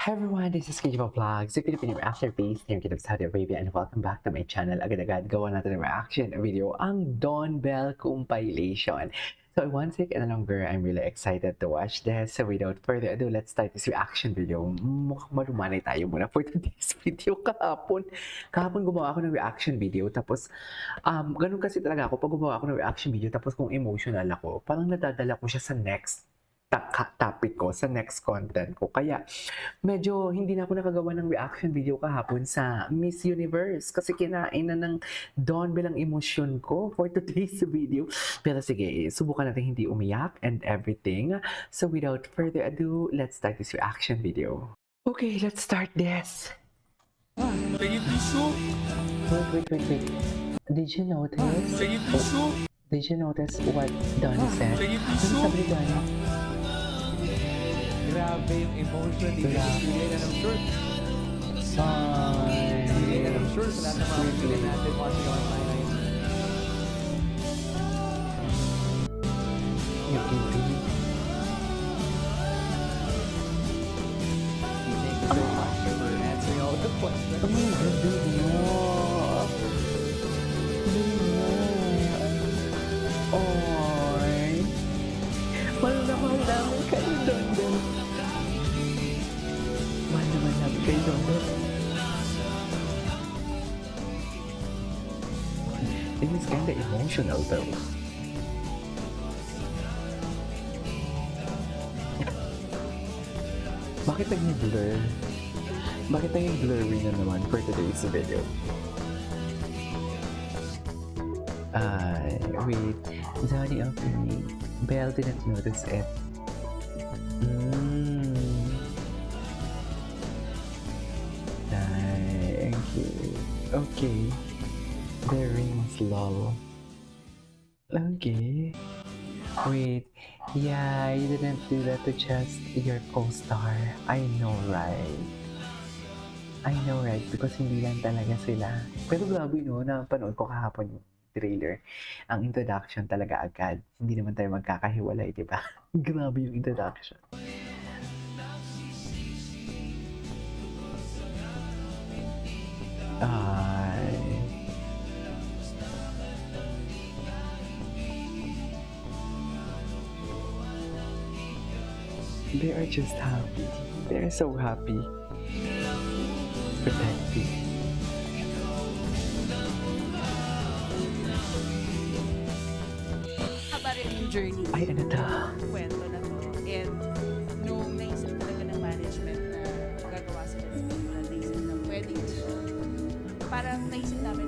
Hi everyone, this is KJ Vlogs, the Filipino reaction base here in Saudi Arabia, and welcome back to my channel. Agad-agad gawa natin ng reaction video, ang Dawn Bell compilation. So one second longer, I'm really excited to watch this. So without further ado, let's start this reaction video. Mukhang malumanay tayo muna for today's video kahapon. Kahapon gumawa ako ng reaction video, tapos ganun kasi talaga ako pag gumawa ako ng reaction video, tapos kung emotional ako, parang nadadala ko siya sa next topic ko, sa next content ko. Kaya medyo hindi na ako nakagawa ng reaction video kahapon sa Miss Universe kasi kinain na ng Dawn bilang emosyon ko for today's video. Pero sige, subukan natin hindi umiyak and everything. So without further ado, let's start this reaction video. Okay, let's start this. Take tissue. Wait. Did you notice? Take tissue. Did you notice what Dawn said? Take Ano tissue. sabi ni Dawn? Grabe yung emotion. Bigay na ng shirt. Bigay na ng shirt sa lahat ng mga pili natin watching online. Yung TV. Thank you so much for answering all the questions. Oh my God, dude, no. Oy. Mahal na mahal namin kayo, Dondon. Mahal na mahal namin kayo, Dondon. It is kinda emotional though. Bakit naging blur? Bakit naging blurry na naman for today's video? Wait. Donnie opening. Belle didn't notice it. Thank you. Okay. The ring was low. Okay. Wait. Yeah, you didn't do that to just your co-star. I know, right? Because hindi lang talaga sila. Pero grabe no, napanood ko kahapon yung trailer. Ang introduction talaga agad. Hindi naman tayo magkakahiwalay, di ba? Grabe yung introduction. Ay. They are just happy. They are so happy. Protected. Haba rin yung journey Ay, ano to? kwento na to. And nung naisip talaga ng management na gagawa sila naisip na pwedeng parang naisip namin,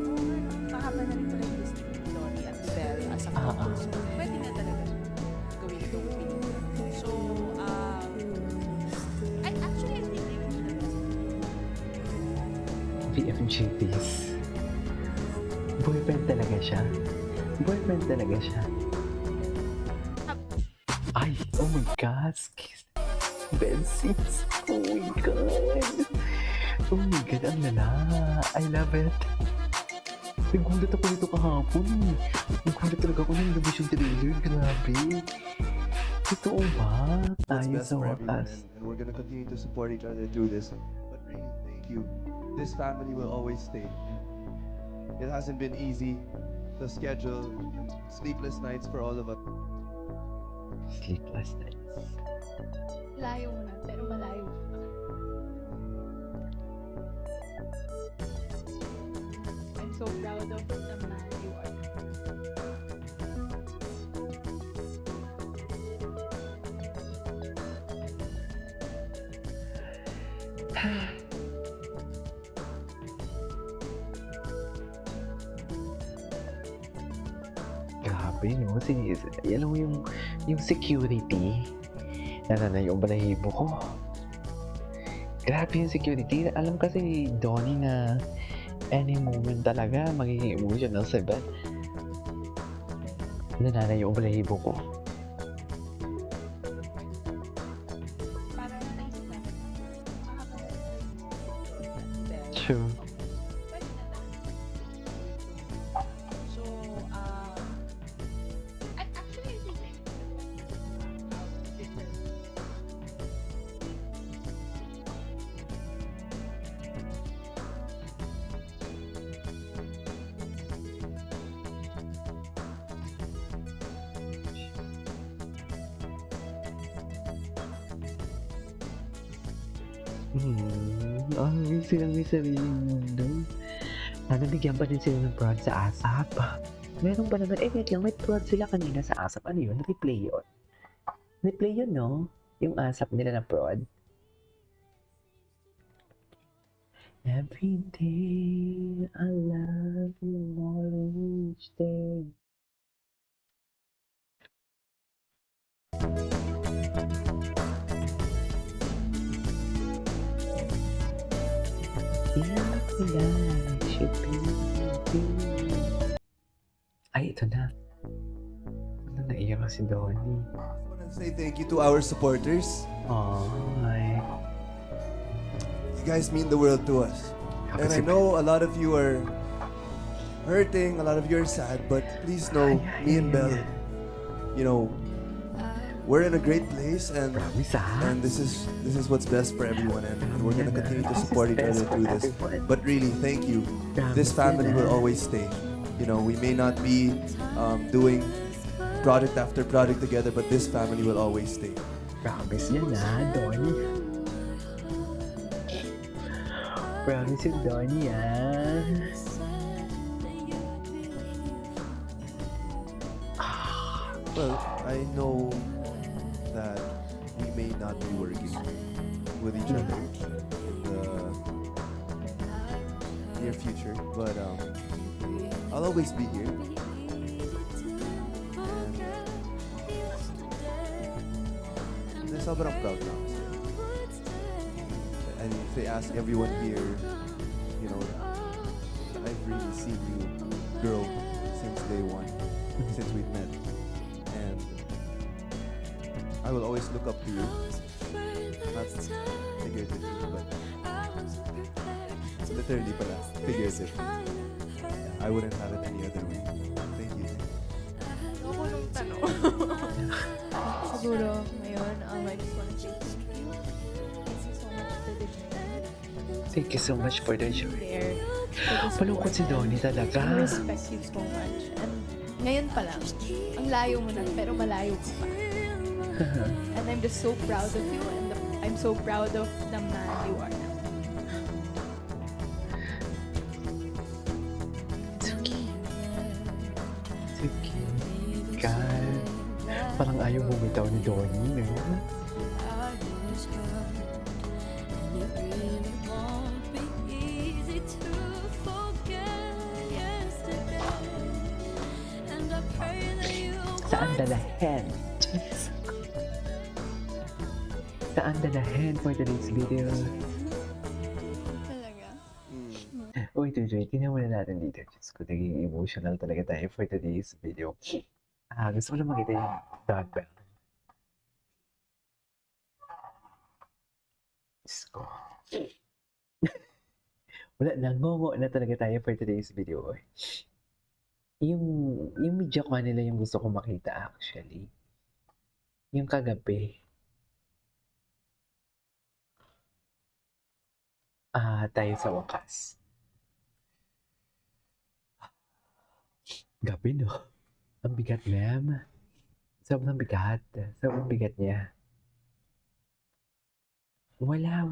mahaba na rin pala yung history ni Donnie at Belle as a couple. So, pwede na talaga gawin itong pelikula. So, I think they will do that. BFGTs. Boyfriend talaga siya. Ay, oh my God. Bensis. Oh my God. Oh my God, ang lala. I love it. Nagulat ako nito kahapon. Nagulat talaga ako ng labas yung trailer. Grabe. Totoo ba? What's Tayo best sa for everyone, wakas. and we're gonna continue to support each other through this. But really, thank you. This family will always stay. It hasn't been easy. The schedule, sleepless nights for all of us. Sleepless nights. Layo mo na, pero malayo pa. I'm so proud of the man you are. Grabe, no? Alam mo yung security. Na yung balahibo ko. Grabe yung security. Alam kasi ni Donnie na any moment talaga magiging emotional si Beth. Nananay yung balahibo ko. Parang naisip namin, mahaba na rin Belle. True. Pwede na talaga. So, actually, I think Ay, silang may sariling mundo. Nabigyan pa din sila ng prod sa ASAP. Meron pa naman, wait lang, may prod sila kanina sa ASAP. Ano yun? Replay yun. Replay yun, no? Yung ASAP nila na prod. Every day I love you more each day. Ay, ito na. Ano, naiyak na si Donnie. I want to say thank you to our supporters. Ay. You guys mean the world to us. And I know a lot of you are hurting, a lot of you are sad, but please know, me and Belle, you know, we're in a great place, and Promise, ah. this is what's best for everyone, and we're gonna continue to support each other through this. But really, thank you. This family will always stay. You know, we may not be doing project after project together, but this family will always stay. Promise yan ah, Donnie. Promise yung Donnie ah. Well, I know that we may not be working with each other in the near future, but I'll always be here. And sobrang proud na ako sa'yo. And if they ask everyone here, you know, I've really seen you grow since day one, since we've met. And I will always look up to you. Not figuratively, but literally pala, figuratively. I wouldn't have it any other way. Thank you. Ako nung tanong. Siguro, ngayon, I just want to say thank you so much for the journey. Thank you so much for the journey. There. Palungkot si Donnie talaga. I respect you so much. And ngayon pa lang, ang layo mo na, pero malayo ka pa. And I'm just so proud of you, and I'm so proud of the man you are now. It's okay. It's okay. God. Parang ayaw bumitaw ni Donnie, no? Saan dalahin? Saan dalahin for today's video? Talaga? Wait, tingnan muna natin dito. Diyos ko, naging emotional talaga tayo for today's video. Gusto ko lang makita yung dog bell. Diyos ko. Wala, nangongo na talaga tayo for today's video. Yung media ko nila yung gusto ko makita actually. Yung kagabi. Tayo sa wakas. Gabi, no? Ang bigat, ma'am. Sobrang bigat. Sobrang bigat niya. Wala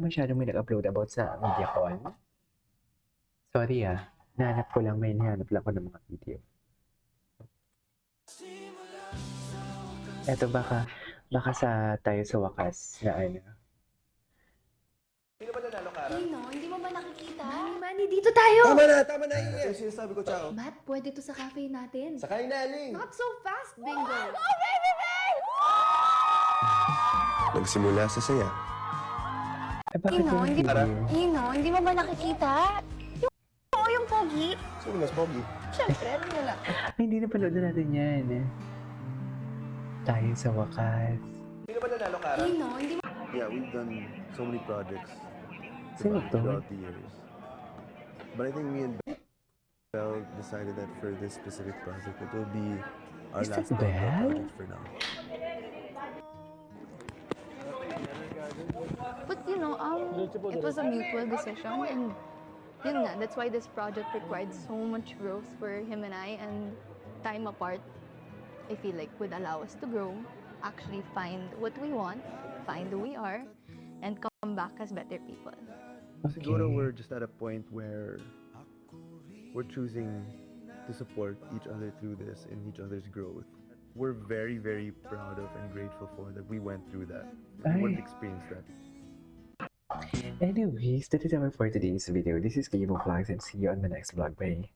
masyadong may nag-upload about sa MediaCon. Sorry nahanap ko lang, may nahanap lang ko ng mga video. Eto baka sa tayo sa wakas na ano. Sino ba nanalo, Kara? Ay, no, hindi mo ba nakikita? Manny, dito tayo! Tama na, Inge! Yung sinasabi ko, Chao. Matt, pwede to sa cafe natin. Sakay na, Aling! Not so fast, Bingo! Nagsimula sa saya. Bakit Ino, yung hindi video? Ino, hindi mo ba nakikita? Yung pogi. Sino mas pogi? Siyempre, ano nila? Ay, hindi napanood na natin yan. Tayo sa wakas. Sino ba nanalo, Kara? Ino, hindi mo... Yeah, we've done so many projects Sino to? throughout the years. But I think me and Belle decided that for this specific project, it will be our Is last that Belle? project for now. But you know, it was a mutual decision, and yun nga, that's why this project required so much growth for him and I, and time apart, I feel like would allow us to grow, actually find what we want, find who we are, and come come back as better people. Siguro we're just at a point where we're choosing to support each other through this and each other's growth. We're very, very proud of and grateful for that we went through that. We would Ay. experience that. Anyways, that is our for today's video. This is Kimo Vlogs and see you on the next vlog. Bye.